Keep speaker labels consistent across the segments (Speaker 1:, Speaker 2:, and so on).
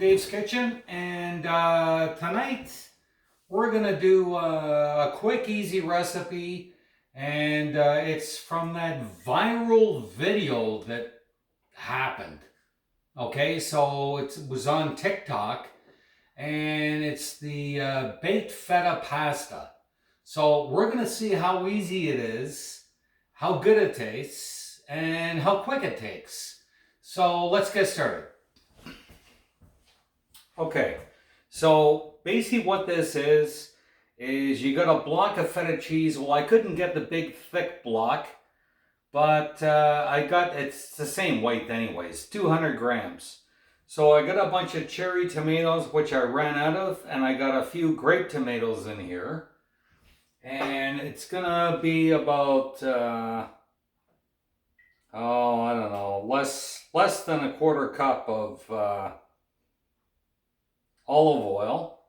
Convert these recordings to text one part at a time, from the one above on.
Speaker 1: Dave's Kitchen, and tonight we're gonna do a quick, easy recipe, and it's from that viral video that happened. Okay, so it was on TikTok, and it's the baked feta pasta. So we're gonna see how easy it is, how good it tastes, and how quick it takes. So let's get started. Okay, so basically what this is you got a block of feta cheese. Well, I couldn't get the big thick block, but I got, it's the same weight anyways, 200 grams. So I got a bunch of cherry tomatoes, which I ran out of, and I got a few grape tomatoes in here. And it's gonna be about, I don't know, less than a quarter cup of olive oil,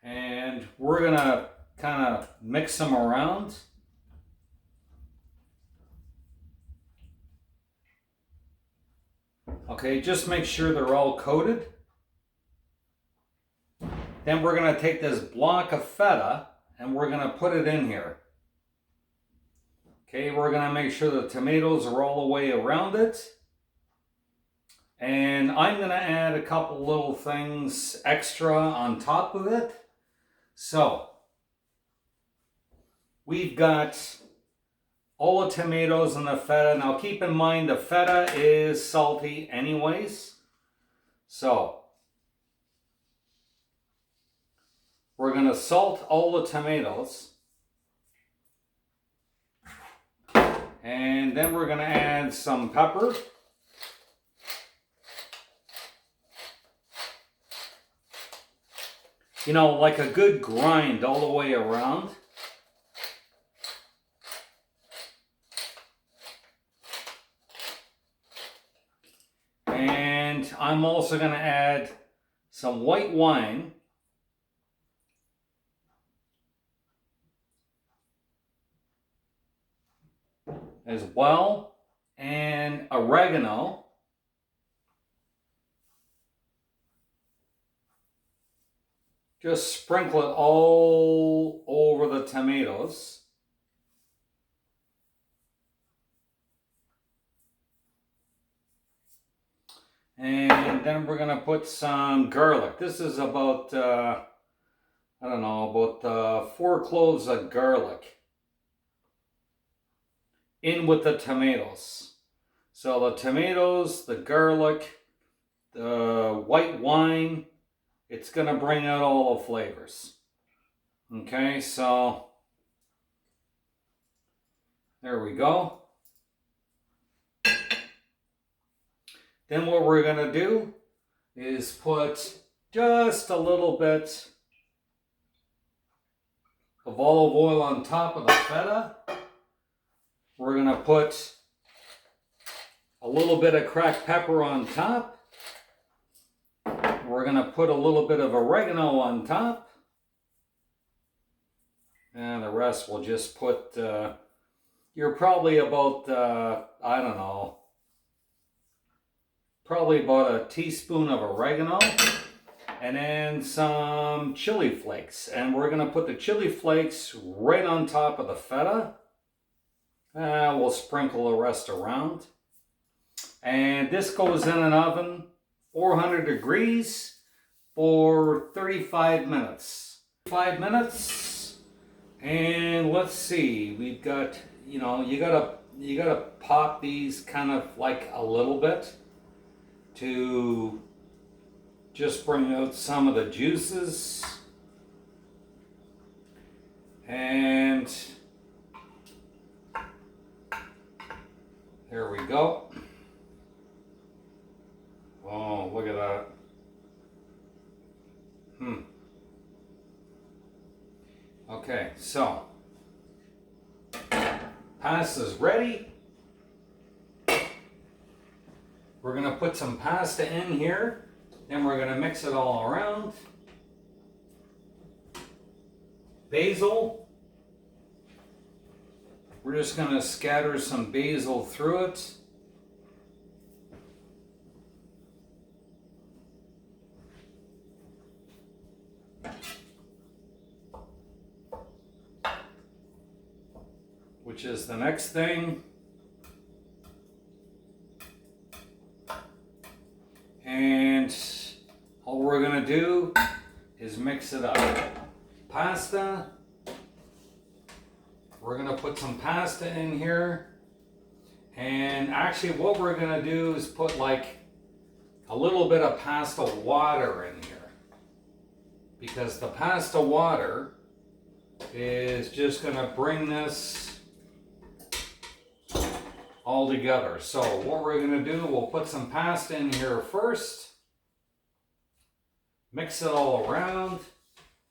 Speaker 1: and we're gonna kind of mix them around. Okay, just make sure they're all coated. Then we're gonna take this block of feta and we're gonna put it in here. Okay, we're gonna make sure the tomatoes are all the way around it. And I'm going to add a couple little things extra on top of it. So, we've got all the tomatoes and the feta. Now keep in mind the feta is salty anyways. So, we're going to salt all the tomatoes. And then we're going to add some pepper. You know, like a good grind all the way around. And I'm also going to add some white wine. As well. And oregano. Just sprinkle it all over the tomatoes. And then we're going to put some garlic. This is about, I don't know, about 4 cloves of garlic in with the tomatoes. So the tomatoes, the garlic, the white wine, it's going to bring out all the flavors. Okay, so there we go. Then what we're going to do is put just a little bit of olive oil on top of the feta. We're going to put a little bit of cracked pepper on top. We're going to put a little bit of oregano on top. And the rest we'll just put, you're probably about, I don't know, probably about a teaspoon of oregano. And then some chili flakes. And we're going to put the chili flakes right on top of the feta. We'll sprinkle the rest around. And this goes in an oven, 400 degrees for 35 minutes. 5 minutes, and let's see, we've got, you know, you gotta pop these kind of like a little bit to just bring out some of the juices. And there we go. Oh, look at that. Okay, so pasta's ready. We're going to put some pasta in here. Then we're going to mix it all around. Basil. We're just going to scatter some basil through it. which is the next thing. And all we're gonna do is mix it up. Pasta. We're gonna put some pasta in here. And actually what we're gonna do is put like a little bit of pasta water in here. Because the pasta water is just gonna bring this all together. So what we're gonna do, we'll put some pasta in here first. Mix it all around.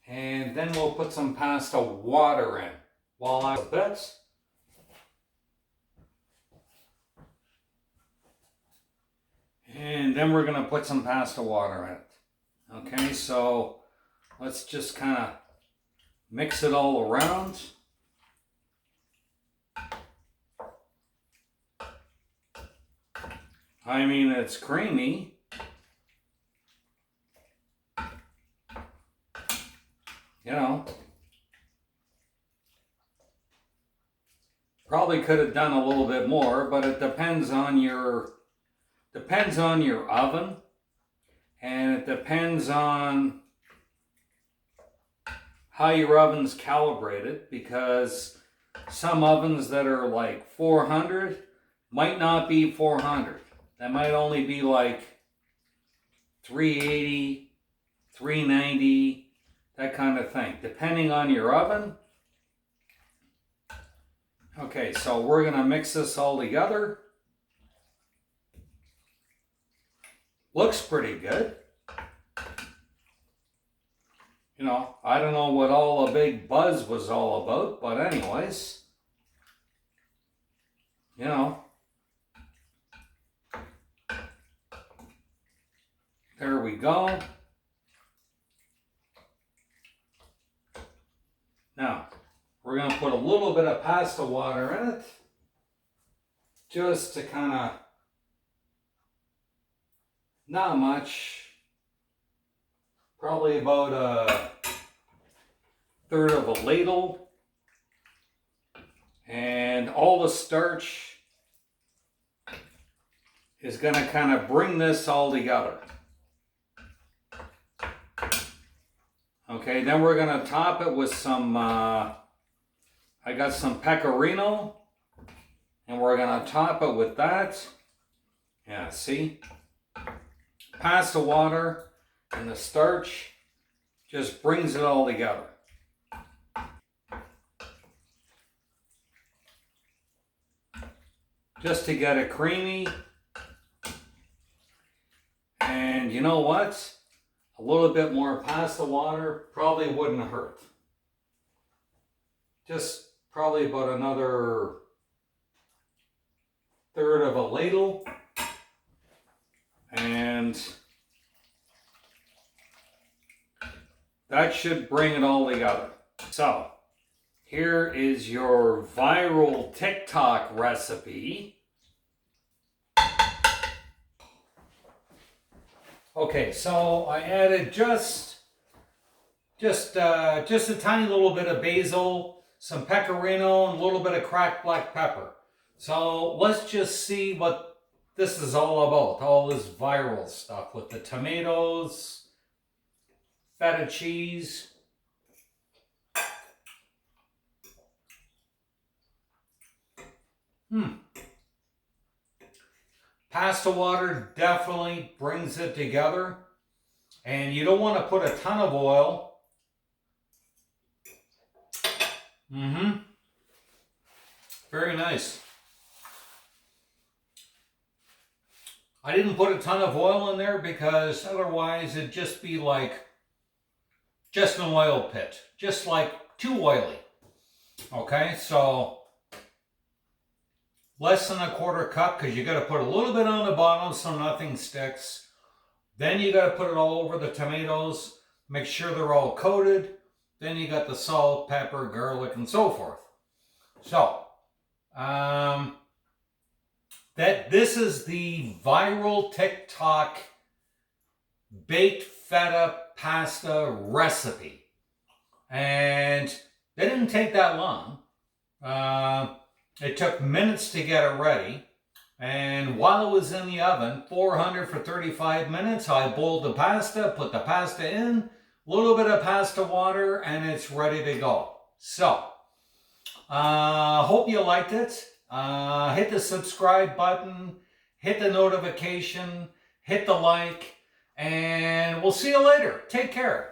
Speaker 1: And then we'll put some pasta water in. While I'm a bit. And then we're going to put some pasta water in it. Okay, so let's just kind of mix it all around. I mean, it's creamy. You know. Probably could have done a little bit more, but it depends on your oven, and it depends on how your oven's calibrated, because some ovens that are like 400 might not be 400. That might only be like 380, 390, that kind of thing, depending on your oven. Okay, so we're going to mix this all together. Looks pretty good. You know, I don't know what all the big buzz was all about, but anyways, you know, there we go. Now, we're going to put a little bit of pasta water in it, just to kind of, not much, probably about a third of a ladle, and all the starch is going to kind of bring this all together. Okay, then we're going to top it with some, I got some pecorino, and we're going to top it with that. Yeah, see? Pasta water and the starch just brings it all together. Just to get it creamy. And you know what? A little bit more pasta water probably wouldn't hurt. Just probably about another third of a ladle. And that should bring it all together. So, here is your viral TikTok recipe. Okay, so I added just a tiny little bit of basil, some pecorino, and a little bit of cracked black pepper. So let's just see what this is all about, all this viral stuff with the tomatoes, feta cheese. Pasta water definitely brings it together. And you don't want to put a ton of oil. Very nice. I didn't put a ton of oil in there because otherwise it'd just be like just an oil pit. Just like too oily. Okay, so less than a quarter cup, because you got to put a little bit on the bottom so nothing sticks. Then you got to put it all over the tomatoes. Make sure they're all coated. Then you got the salt, pepper, garlic, and so forth. So, this is the viral TikTok baked feta pasta recipe. And they didn't take that long. It took minutes to get it ready. And while it was in the oven, 400 for 35 minutes, I boiled the pasta, put the pasta in, a little bit of pasta water, and it's ready to go. So, hope you liked it. Hit the subscribe button, hit the notification, hit the like, and we'll see you later. Take care.